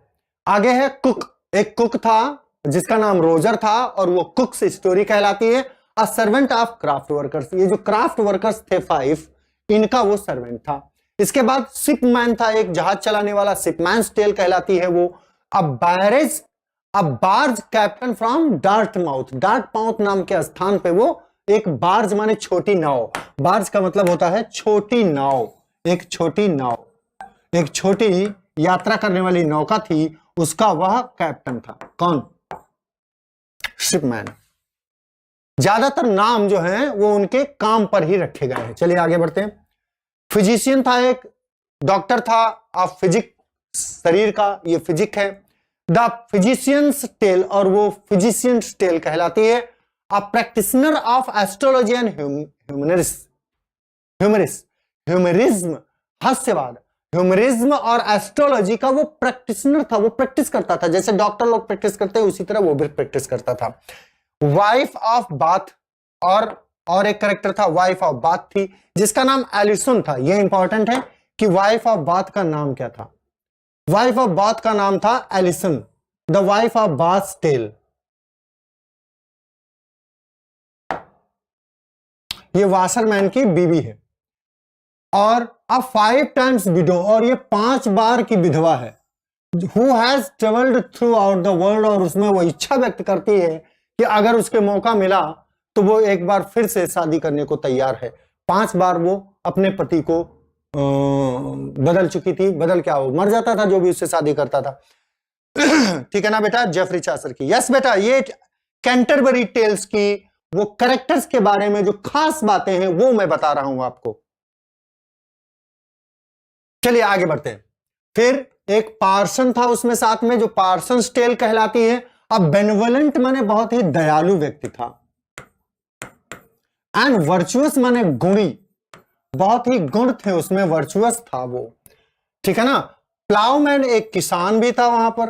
S1: आगे। है कुक, एक कुक था जिसका नाम रोजर था, और वो कुक्स स्टोरी कहलाती है। A servant of craft workers, ये जो क्राफ्ट वर्कर्स थे 5, इनका वो सर्वेंट था। इसके बाद शिपमैन था, एक जहाज चलाने वाला, शिपमैन्स टेल कहलाती है वो। A barge captain from Dartmouth, Dartmouth नाम के स्थान पे वो एक बार्ज माने छोटी नाव, बार्ज का मतलब होता है छोटी नाव, एक छोटी नाव, एक छोटी यात्रा करने वाली नौका थी, उसका वह कैप्टन था। कौन? शिपमैन। ज्यादातर नाम जो हैं वो उनके काम पर ही रखे गए हैं। चलिए आगे बढ़ते हैं। फिजिशियन था, एक डॉक्टर था ऑफ फिजिक, शरीर का ये फिजिक है। द फिजिशियंस टेल, और वो फिजिशियंस टेल कहलाती है। A practitioner of astrology and humorism, हास्यवाद, ह्यूमरिज्म और एस्ट्रोलॉजी का वो प्रैक्टिशनर था, वो प्रैक्टिस करता था, जैसे डॉक्टर लोग प्रैक्टिस करते हैं उसी तरह वो भी प्रैक्टिस करता था। वाइफ ऑफ बाथ, और एक कैरेक्टर था, वाइफ ऑफ बाथ थी, जिसका नाम एलिसन था। ये इंपॉर्टेंट है कि वाइफ ऑफ बाथ का नाम क्या था। वाइफ ऑफ बाथ का नाम था Alison, the wife of Bath tale. ये वाशरमैन की बीवी है, और अब 5 टाइम्स विडो, और ये 5 बार की विधवा है। Who has traveled throughout the world, और उसमें वो इच्छा व्यक्त करती है कि अगर उसके मौका मिला तो वो एक बार फिर से शादी करने को तैयार है। 5 बार वो अपने पति को बदल चुकी थी। बदल क्या, वो मर जाता था जो भी उससे शादी करता था। ठीक है ना बेटा? जेफरी चासर की। यस बेटा, ये कैंटरबरी टेल्स की वो कैरेक्टर्स के बारे में जो खास बातें हैं वो मैं बता रहा हूं आपको। चलिए आगे बढ़ते हैं। फिर एक पार्सन था उसमें साथ में, जो पार्सन्स टेल कहलाती है। अब बेनवोलेंट माने बहुत ही दयालु व्यक्ति था, एंड वर्चुअस माने गुणी, बहुत ही गुण थे उसमें, वर्चुअस था वो, ठीक है ना? प्लाउमैन एक किसान भी था वहां पर,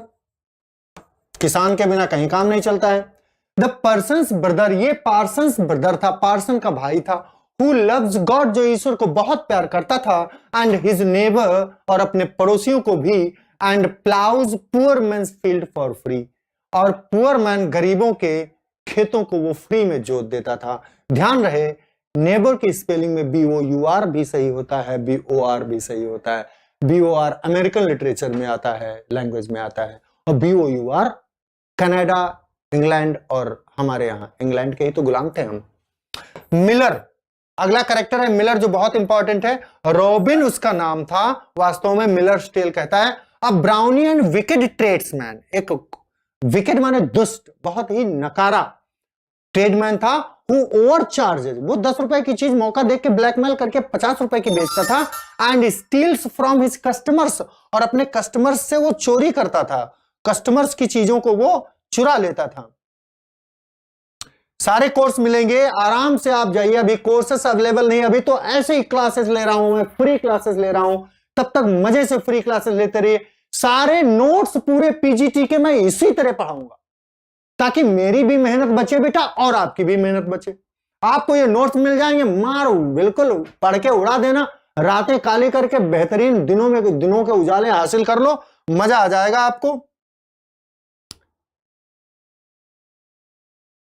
S1: किसान के बिना कहीं काम नहीं चलता है। द पर्सन्स ब्रदर, ये पार्सन्स ब्रदर था, पार्सन का भाई था। Who loves God, जो ईश्वर को बहुत प्यार करता था, एंड हिज नेबर, और अपने पड़ोसियों को भी, and ploughs poor man's field for free, और पुअर मैन गरीबों के खेतों को वो फ्री में जोत देता था। ध्यान रहे, नेबर की स्पेलिंग में BOUR भी सही होता है, BOR भी सही होता है। BOR अमेरिकन लिटरेचर में आता है, लैंग्वेज में आता है, और BOUR कनाडा, इंग्लैंड, और हमारे यहाँ इंग्लैंड के ही तो गुलाम थे हम, मिलर, अगला करेक्टर है मिलर जो बहुत इंपॉर्टेंट है। रॉबिन उसका नाम था, वास्तव में मिलर्स टेल कहता है। अब ब्राउनी एंड विकेड ट्रेड्समैन, एक विकेड माने दुष्ट, बहुत ही नकारा ट्रेडमैन था। हु ओवर चार्जेस, वो 10 रुपए की चीज मौका देख के ब्लैकमेल करके 50 रुपए की बेचता था। And steals from his customers, और अपने कस्टमर्स से वो चोरी करता था, कस्टमर्स की चीजों को वो चुरा लेता था। सारे कोर्स मिलेंगे, आराम से आप जाइए। अभी कोर्सेस अवेलेबल नहीं, अभी तो ऐसे ही क्लासेस ले रहा हूं मैं, फ्री क्लासेस ले रहा हूं, तब तक मजे से फ्री क्लासेस लेते रहिए। सारे नोट्स पूरे पीजीटी के मैं इसी तरह पढ़ाऊंगा, ताकि मेरी भी मेहनत बचे बेटा और आपकी भी मेहनत बचे। आपको ये नोट्स मिल जाएंगे, मारो बिल्कुल पढ़ के उड़ा देना, रातें काली करके बेहतरीन दिनों के उजाले हासिल कर लो, मजा आ जाएगा आपको।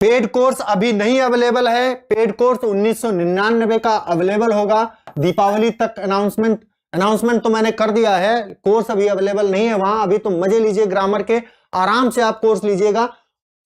S1: पेड कोर्स अभी नहीं अवेलेबल है, पेड कोर्स 1999 का अवेलेबल होगा, दीपावली तक अनाउंसमेंट तो मैंने कर दिया है। कोर्स अभी अवेलेबल नहीं है वहां, अभी तो मजे लीजिए ग्रामर के, आराम से आप कोर्स लीजिएगा,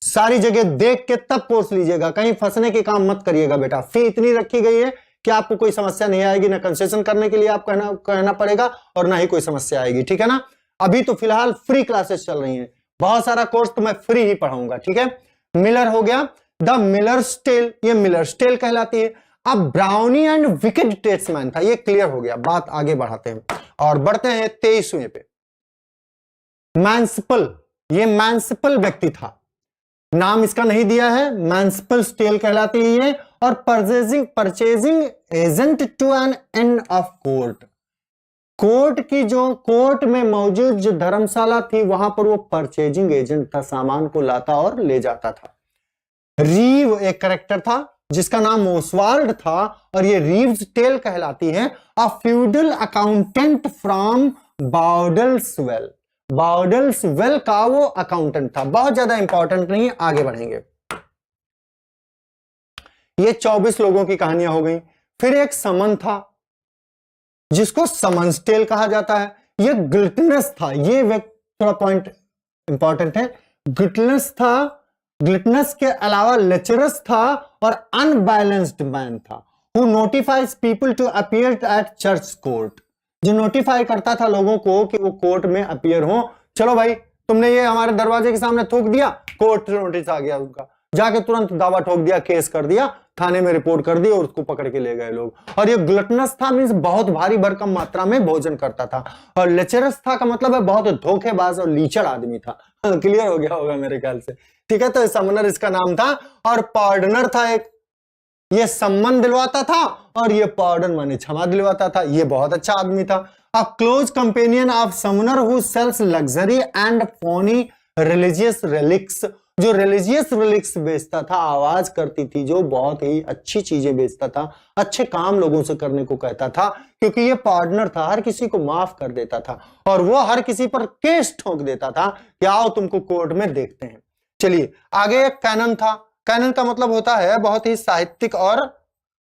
S1: सारी जगह देख के तब कोर्स लीजिएगा, कहीं फंसने के काम मत करिएगा बेटा। फी इतनी रखी गई है कि आपको कोई समस्या नहीं आएगी, ना कंसेशन करने के लिए आप कहना पड़ेगा और ना ही कोई समस्या आएगी, ठीक है ना। अभी तो फिलहाल फ्री क्लासेस चल रही हैं, बहुत सारा कोर्स तो मैं फ्री ही पढ़ाऊंगा, ठीक है। मिलर हो गया, द मिलर्स टेल, ये मिलर्स टेल कहलाती है। अब ब्राउनी एंड विकेड ट्रेड्समैन था, ये क्लियर हो गया। बात आगे बढ़ाते हैं और बढ़ते हैं 23वें पे। मैंसिपल, ये मैंसिपल व्यक्ति था, नाम इसका नहीं दिया है, मैंसिपल टेल कहलाती है ये। और purchasing agent to an end of court, court की जो कोर्ट में मौजूद जो धर्मशाला थी वहां पर वो परचेजिंग एजेंट था, सामान को लाता और ले जाता था। रीव एक कैरेक्टर था जिसका नाम ओसवाल्ड था, और ये रीव्स टेल कहलाती है। अ फ्यूडल अकाउंटेंट फ्रॉम बाउडल्सवेल, बाउडल्सवेल का वो अकाउंटेंट था, बहुत ज्यादा इंपॉर्टेंट नहीं है, आगे बढ़ेंगे। ये 24 लोगों की कहानियां हो गई। फिर एक समन था जिसको समन्स टेल कहा जाता है। ये ग्लिटनस था, ये थोड़ा पॉइंट इंपॉर्टेंट है, ग्लिटनस था, ग्लिटनस के अलावा लेचरस था और अनबैलेंस्ड मैन था। Who notifies people to appear at church court, जो नोटिफाई करता था लोगों को कि वो कोर्ट में अपीयर हो। चलो भाई तुमने ये हमारे दरवाजे के सामने थूक दिया, कोर्ट नोटिस आ गया उनका, जाके तुरंत दावा ठोक दिया, केस कर दिया, थाने में रिपोर्ट कर दी और उसको पकड़ के ले गए लोग। और ये ग्लटनस था मींस बहुत भारी भरकम मात्रा में भोजन करता था। और लेचरस था का मतलब है बहुत धोखेबाज और लीचड़ आदमी था। क्लियर हो गया होगा मेरे ख्याल से, ठीक है। तो समनर इसका नाम था। और पार्डनर था एक, ये सम्मान दिलवाता था और ये पार्डन माने क्षमा दिलवाता था, ये बहुत अच्छा आदमी था। A close companion of summoner who sells luxury and phony religious relics, जो रिलीजियस रिलिक्स बेचता था, आवाज करती थी जो, बहुत ही अच्छी चीजें बेचता था, अच्छे काम लोगों से करने को कहता था, क्योंकि ये पार्टनर था, हर किसी को माफ कर देता था और वो हर किसी पर केस ठोक देता था कि आओ तुमको कोर्ट में देखते हैं। चलिए आगे एक कैनन था। कैनन का मतलब होता है बहुत ही साहित्यिक और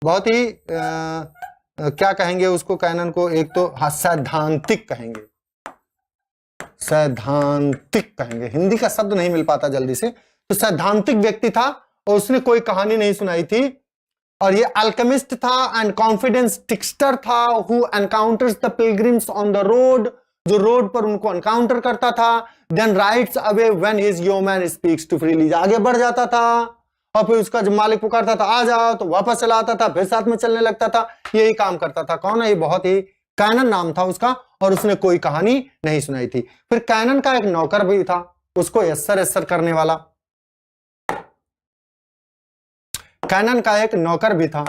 S1: बहुत ही क्या कहेंगे उसको, कैनन को एक तो सैद्धांतिक कहेंगे, सैद्धांतिक कहेंगे, हिंदी का शब्द नहीं मिल पाता जल्दी से, तो सैद्धांतिक व्यक्ति था और उसने कोई कहानी नहीं सुनाई थी। और ये अल्केमिस्ट था एंड कॉन्फिडेंस टिक्स्टर था, who encounters the pilgrims on the road, जो रोड पर उनको एनकाउंटर करता था। Then rides away when his yeoman speaks too freely, आगे बढ़ जाता था और फिर उसका जब मालिक पुकारता था आ जाओ तो वापस चला आता था, फिर साथ में चलने लगता था, यही काम करता था। कौन है ये, बहुत ही कैनन नाम था उसका, और उसने कोई कहानी नहीं सुनाई थी। फिर कैनन का एक नौकर भी था, उसको यस्सर यस्सर करने वाला, कैनन का एक नौकर भी था।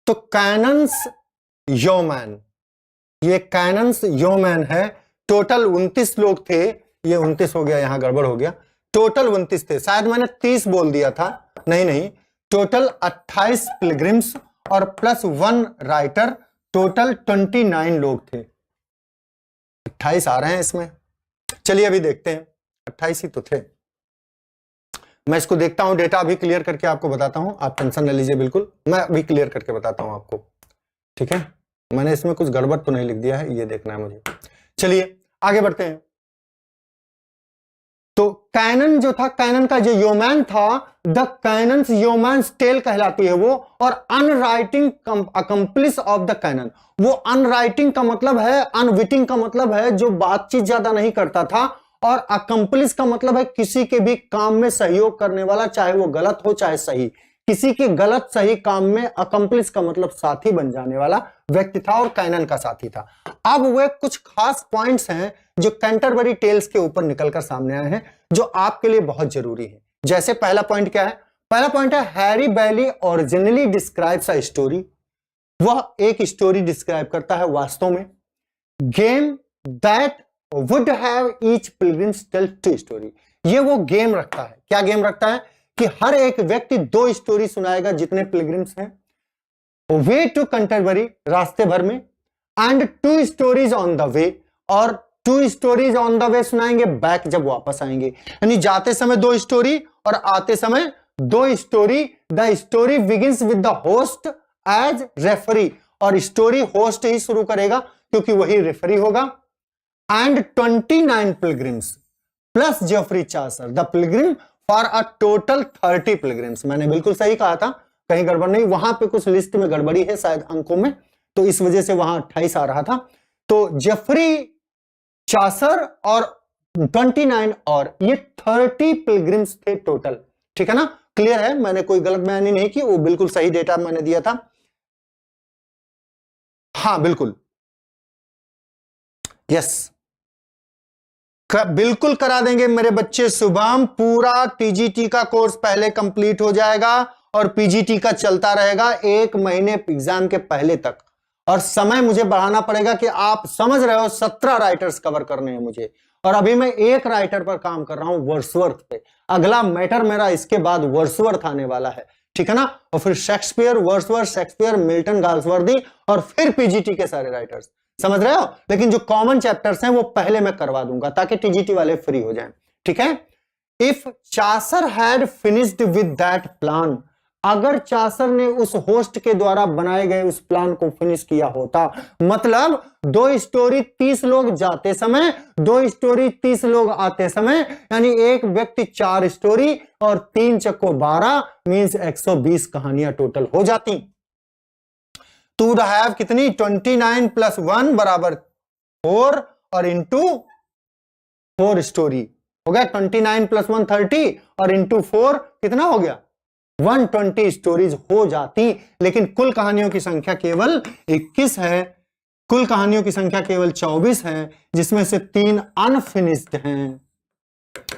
S1: तो कैनन्स योमैन, ये कैनन्स योमैन है। टोटल 29 लोग थे, ये 29 हो गया, यहां गड़बड़ हो गया, टोटल 29 थे, शायद मैंने 30 बोल दिया था, नहीं, टोटल 28 पिलग्रिम्स और प्लस 1 राइटर, टोटल 29 लोग थे। 28 आ रहे हैं इसमें, चलिए अभी देखते हैं, 28 ही तो थे। मैं इसको देखता हूं, डेटा अभी क्लियर करके आपको बताता हूं, आप टेंशन न लीजिए, बिल्कुल मैं अभी क्लियर करके बताता हूं आपको, ठीक है। मैंने इसमें कुछ गड़बड़ तो नहीं लिख दिया है, ये देखना है मुझे। चलिए आगे बढ़ते हैं। तो कैनन जो था, कैनन का जो योमैन था, द कैनन्स योमैन्स टेल कहलाती है वो। और अनराइटिंग अकम्प्लिस ऑफ द कैनन, वो अनराइटिंग का मतलब है, अनविटिंग का मतलब है जो बातचीत ज्यादा नहीं करता था, और अकम्प्लिस का मतलब है किसी के भी काम में सहयोग करने वाला, चाहे वो गलत हो चाहे सही। किसी के गलत सही काम में अकम्प्लिस का मतलब साथी बन जाने वाला व्यक्ति था, और कैनन का साथी था। अब वे कुछ खास पॉइंट्स हैं जो कैंटरबरी टेल्स के ऊपर निकलकर सामने आए हैं, जो आपके लिए बहुत जरूरी है। जैसे पहला पॉइंट क्या है? पहला पॉइंट है Harry Bailey originally describes a story. वह एक स्टोरी डिस्क्राइब करता है वास्तव में। Game that would have each pilgrims tale to story, ये वो गेम रखता है। क्या गेम रखता है? कि हर एक व्यक्ति 2 स्टोरी सुनाएगा जितने पिलग्रिम्स हैं। वे टू कैंटरबरी, रास्ते भर में, and 2 stories on the way, और 2 स्टोरीज ऑन द वे सुनाएंगे बैक, जब वापस आएंगे। यानी जाते समय 2 स्टोरी और आते समय 2 story. The story begins with the host as referee, और स्टोरी होस्ट ही शुरू करेगा क्योंकि वही रेफरी होगा। And 29 pilgrims plus Geoffrey Chaucer the pilgrim for a total 30 pilgrims. मैंने बिल्कुल सही कहा था, कहीं गड़बड़ नहीं। वहां पे कुछ लिस्ट में गड़बड़ी है शायद अंकों में, तो इस वजह से वहां 28 आ रहा था। तो जेफरी चासर और 29 और ये 30 पिलग्रिम्स थे टोटल। ठीक है ना? क्लियर है? मैंने कोई गलत बयानी नहीं की, वो बिल्कुल सही डेटा मैंने दिया था। हाँ बिल्कुल, यस, बिल्कुल करा देंगे मेरे बच्चे। शुभम, पूरा टीजीटी का कोर्स पहले कंप्लीट हो जाएगा और पीजीटी का चलता रहेगा 1 महीने एग्जाम के पहले तक। और समय मुझे बढ़ाना पड़ेगा कि आप समझ रहे हो 17 राइटर्स कवर करने हैं मुझे, और अभी मैं एक राइटर पर काम कर रहा हूं, वर्ड्सवर्थ पे। अगला मैटर मेरा इसके बाद वर्ड्सवर्थ आने वाला है, ठीक है ना? और फिर Shakespeare, Wordsworth, Shakespeare, Milton, Galsworthy, और फिर पीजीटी के सारे राइटर्स। समझ रहे हो? लेकिन जो कॉमन चैप्टर्स हैं वो पहले मैं करवा दूंगा ताकि टीजीटी वाले फ्री हो जाएं। ठीक है? If Chaucer had finished with that plan, अगर चासर ने उस होस्ट के द्वारा बनाए गए उस प्लान को फिनिश किया होता, मतलब 2 स्टोरी 30 लोग जाते समय, 2 स्टोरी 30 लोग आते समय, यानी एक व्यक्ति 4 स्टोरी और 3 चक्को 12 मींस 120 कहानियां टोटल हो जाती। टू द हैव कितनी? 29 + 1 बराबर 4, और इंटू 4 स्टोरी हो गया। 29 + 1 30, और इंटू 4 कितना हो गया? 120 स्टोरीज हो जाती। लेकिन कुल कहानियों की संख्या केवल 21 है, कुल कहानियों की संख्या केवल 24 है, जिसमें से 3 अनफिनिश्ड हैं,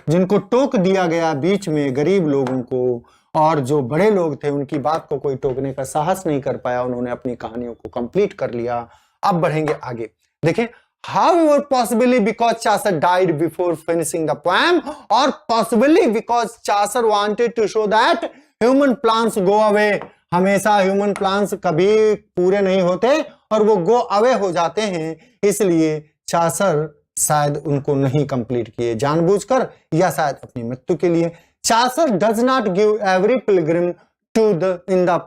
S1: जिनको टोक दिया गया बीच में गरीब लोगों को, और जो बड़े लोग थे उनकी बात को कोई टोकने का साहस नहीं कर पाया, उन्होंने अपनी कहानियों को कंप्लीट कर लिया। अब बढ़ेंगे आगे, देखें। However, possibly because Chaucer died before finishing the poem, or possibly because Chaucer wanted to show that human plans go away. हमेशा ह्यूमन प्लान्स कभी पूरे नहीं होते और वो गो अवे हो जाते हैं, इसलिए चासर शायद उनको नहीं कंप्लीट किए जानबूझकर, या शायद अपनी मृत्यु के लिए। Chaucer does not give every pilgrim to the in the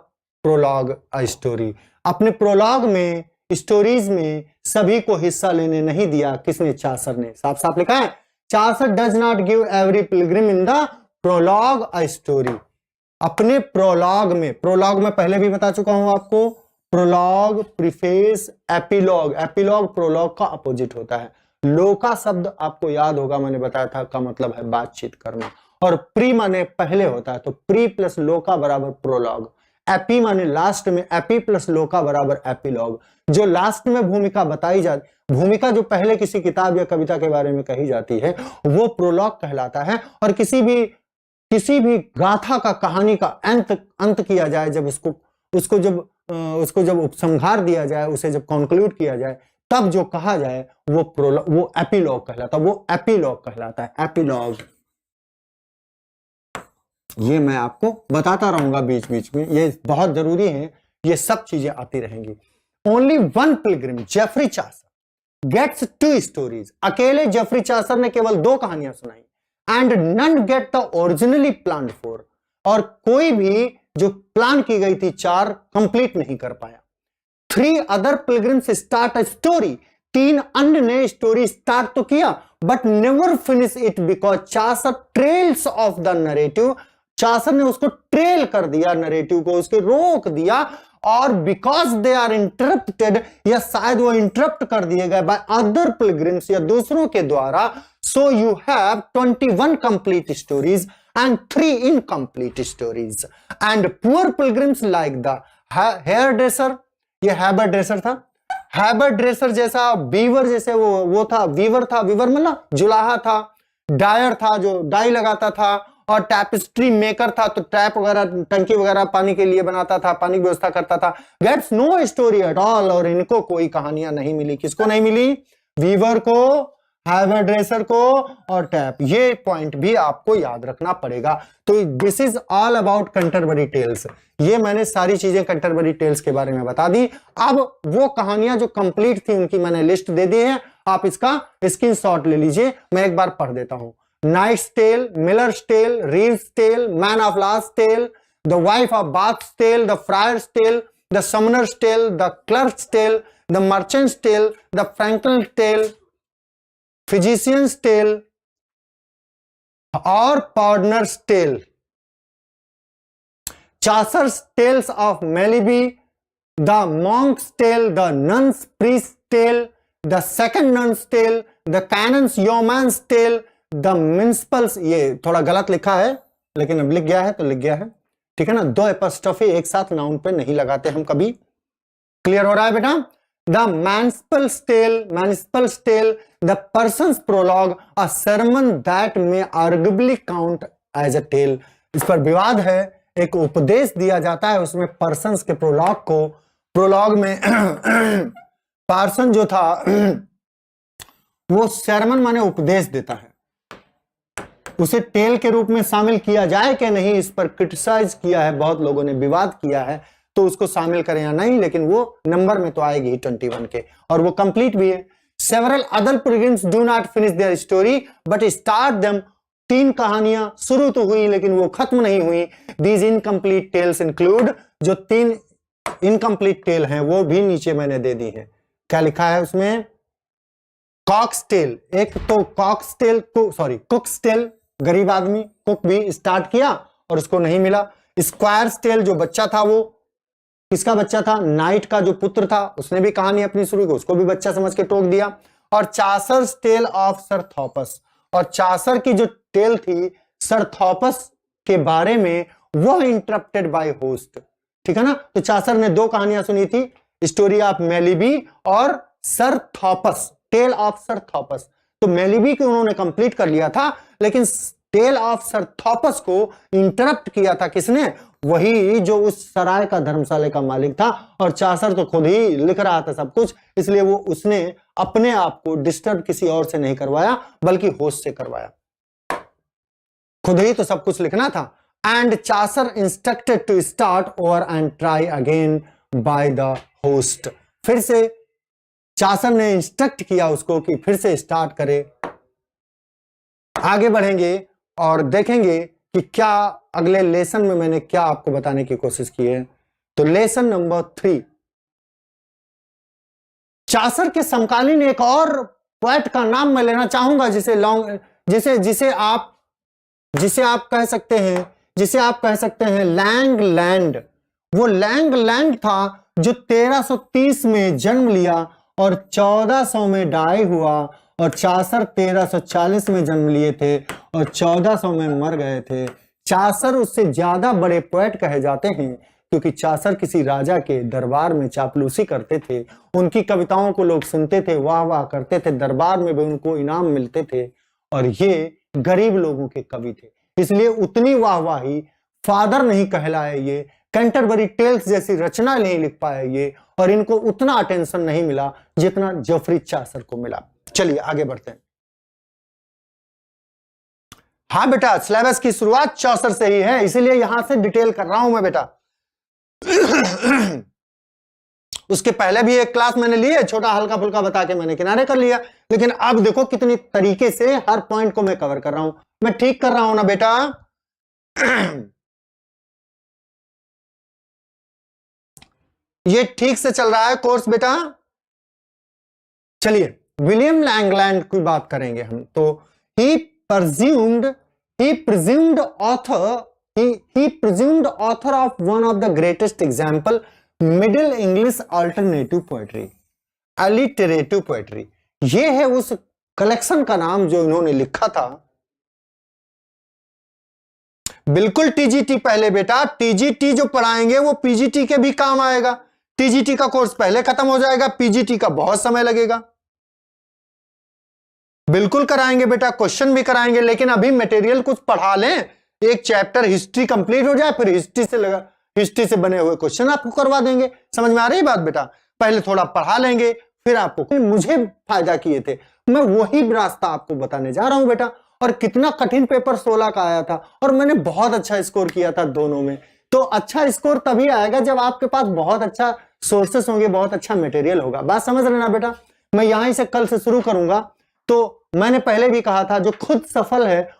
S1: prologue a story. अपने प्रोलॉग में, स्टोरीज में सभी को हिस्सा लेने नहीं दिया। किसने? चासर ने। साफ साफ लिखा है, Chaucer does not give every pilgrim in the prologue a story. अपने प्रोलॉग में, प्रोलॉग में पहले भी बता चुका हूं आपको, prologue, preface, epilogue. Epilogue prologue का अपोजिट होता है। लोका शब्द आपको याद होगा, मैंने बताया था, का मतलब है बातचीत करना, और प्री माने पहले होता है, तो प्री प्लस लोका बराबर प्रोलॉग। एपी माने लास्ट में, एपी प्लस लोका बराबर एपिलॉग। जो लास्ट में भूमिका बताई जाती, भूमिका जो पहले किसी किताब या कविता के बारे में कही जाती है, वो प्रोलॉग कहलाता है। और किसी भी गाथा का, कहानी का अंत किया जाए, जब उसको जब उपसंहार दिया जाए, उसे जब कंक्लूड किया जाए, तब जो कहा जाए वो एपिलॉग कहलाता है, वो एपिलॉग कहलाता है, एपिलॉग। ये मैं आपको बताता रहूंगा बीच बीच में, ये बहुत जरूरी है, ये सब चीजें आती रहेंगी। Only 1 pilgrim Geoffrey Chaucer gets 2 stories. अकेले जेफरी चासर ने केवल 2 कहानियां सुनाई। And none get the originally planned 4, और कोई भी जो प्लान की गई थी 4 कंप्लीट नहीं कर पाया। 3 other pilgrims start a story. 3 अन्य नए स्टोरी स्टार्ट तो किया but never finish it because Chaucer trails of the narrative, Chaucer ने उसको ट्रेल कर दिया, नरेटिव को उसके रोक दिया, और बिकॉज दे आर इंटरप्टेड, या शायद वो इंटरप्ट कर दिए गए बाय अदर पिलग्रिम्स या दूसरों के द्वारा, so you have 21 complete stories and 3 incomplete stories. And poor pilgrims like the hairdresser, ये हैबर ड्रेसर था, हैबर ड्रेसर जैसा, वीवर जैसे वो था, वीवर था, वीवर मतलब जुलाहा था, डायर था जो डाई लगाता था, और टैपेस्ट्री मेकर था तो टैप वगैरह टंकी वगैरह पानी के लिए बनाता था, पानी की व्यवस्था करता था। Gets no story at all, और इनको कोई कहानियां नहीं मिली। किसको नहीं मिली? वीवर को, हैवर ड्रेसर को और टैप। ये पॉइंट भी आपको याद रखना पड़ेगा। तो this is all about Canterbury tales. ये मैंने सारी चीजें कैंटरबरी टेल्स के बारे में बता दी। अब वो कहानियां जो कंप्लीट थी उनकी मैंने लिस्ट दे दी है, आप इसका स्क्रीनशॉट ले लीजिए। मैं एक बार पढ़ देता हूं। Knight's tale, miller's tale, reeve's tale, man of last tale, the wife of Bath's tale, the friar's tale, the summoner's tale, the clerk's tale, the merchant's tale, the franklin's tale, physician's tale और partners tale, Chaucer's tales of Melibee, the monk's tale, the nun's priest tale, the second nun's tale, the canon's yeoman's tale, the municipals, ये थोड़ा गलत लिखा है लेकिन अब लिख गया है तो लिख गया है, ठीक है ना। 2 एपॉस्ट्रोफी एक साथ नाउन पे नहीं लगाते हम कभी। क्लियर हो रहा है बेटा? The municipal's tale, the person's prologue, a sermon that may arguably count as a tale. इस पर विवाद है। एक उपदेश दिया जाता है उसमें पर्सन्स के प्रोलॉग को, प्रोलॉग में पार्सन जो था वो sermon माने उपदेश देता है, उसे टेल के रूप में शामिल किया जाए कि नहीं, इस पर क्रिटिसाइज किया है, बहुत लोगों ने विवाद किया है, तो उसको शामिल करें या नहीं, लेकिन वो नंबर में तो आएगी 21 के, और वो कंप्लीट भी है। Several other pilgrims do not finish their story but start them, 3 कहानियां शुरू तो हुई लेकिन वो खत्म नहीं हुई। दीज इनकम्प्लीट टेल्स इंक्लूड, जो 3 इनकम्प्लीट टेल हैं वो भी नीचे मैंने दे दी है। क्या लिखा है उसमें? कॉक्स टेल, एक तो कॉक्स टेल, कुक्स टेल, गरीब आदमी कुक भी स्टार्ट किया और उसको नहीं मिला। स्क्वायर्स टेल, जो बच्चा था वो किसका बच्चा था? नाइट का जो पुत्र था, उसने भी कहानी अपनी शुरू की, उसको भी बच्चा समझ के टोक दिया। और चासर्स टेल ऑफ सर थॉपस, और चासर की जो टेल थी सर थॉपस के बारे में, वह इंटरप्टेड बाय होस्ट, ठीक है ना। तो चासर ने 2 कहानियां सुनी थी, स्टोरी ऑफ मेलिबी और सर थॉपस, टेल ऑफ सर थॉपस। तो मेलिबी को उन्होंने कंप्लीट कर लिया था, लेकिन टेल ऑफ सर थॉपस को इंटरप्ट किया था किसने? वही जो उस सराय का, धर्मशाला का मालिक था। और चासर तो खुद ही लिख रहा था सब कुछ, इसलिए वो उसने अपने आप को डिस्टर्ब किसी और से नहीं करवाया बल्कि होस्ट से करवाया, खुद ही तो सब कुछ लिखना था। And Chaucer instructed to start over and try again by the host, फिर से चासर ने इंस्ट्रक्ट किया उसको कि फिर से स्टार्ट करे। आगे बढ़ेंगे और देखेंगे कि क्या अगले लेसन में मैंने क्या आपको बताने की कोशिश की है। तो लेसन नंबर 3, चासर के समकालीन एक और पोएट का नाम मैं लेना चाहूंगा जिसे आप कह सकते हैं लैंग लैंड। वो लैंग लैंड था जो 1330 में जन्म लिया और 1400 में डाई हुआ, और चासर 1340 में जन्म लिए थे और 1400 में मर गए थे। चासर उससे ज्यादा बड़े पोएट कहे जाते हैं क्योंकि चासर किसी राजा के दरबार में चापलूसी करते थे, उनकी कविताओं को लोग सुनते थे, वाह वाह करते थे, दरबार में भी उनको इनाम मिलते थे, और ये गरीब लोगों के कवि थे, इसलिए उतनी वाहवाही फादर नहीं कहलाए ये, कैंटरबरी टेल्स जैसी रचना नहीं लिख पाए ये, और इनको उतना अटेंशन नहीं मिला जितना जेफरी चासर को मिला। चलिए आगे बढ़ते हैं। हाँ बेटा, सिलेबस की शुरुआत चासर से ही है, इसीलिए यहां से डिटेल कर रहा हूं मैं बेटा। उसके पहले भी एक क्लास मैंने ली है, छोटा हल्का फुल्का बता के मैंने किनारे कर लिया, लेकिन अब देखो कितनी तरीके से हर पॉइंट को मैं कवर कर रहा हूं। मैं ठीक कर रहा हूं ना बेटा? ये ठीक से चल रहा है कोर्स बेटा? चलिए विलियम लैंगलैंड की बात करेंगे हम। तो he presumed author of one of the greatest example middle English alternative poetry, alliterative poetry। ये है उस कलेक्शन का नाम जो इन्होंने लिखा था। बिल्कुल टीजीटी पहले बेटा, टीजीटी जो पढ़ाएंगे वो पीजीटी के भी काम आएगा। टीजीटी का कोर्स पहले खत्म हो जाएगा, पीजीटी का बहुत समय लगेगा। बिल्कुल कराएंगे बेटा, क्वेश्चन भी कराएंगे, लेकिन अभी मटेरियल कुछ पढ़ा लें, एक चैप्टर हिस्ट्री कंप्लीट हो जाए, फिर हिस्ट्री से बने हुए क्वेश्चन आपको करवा देंगे। समझ में आ रही बात बेटा? पहले थोड़ा पढ़ा लेंगे, फिर आपको मुझे फायदा किए थे, मैं वही रास्ता आपको बताने जा रहा हूं बेटा। और कितना कठिन पेपर 16 का आया था और मैंने बहुत अच्छा स्कोर किया था दोनों में। तो अच्छा स्कोर तभी आएगा जब आपके पास बहुत अच्छा सोर्सेस होंगे, बहुत अच्छा मटेरियल होगा। बात समझ लेना बेटा। मैं यहां से कल से शुरू करूंगा। तो मैंने पहले भी कहा था जो खुद सफल है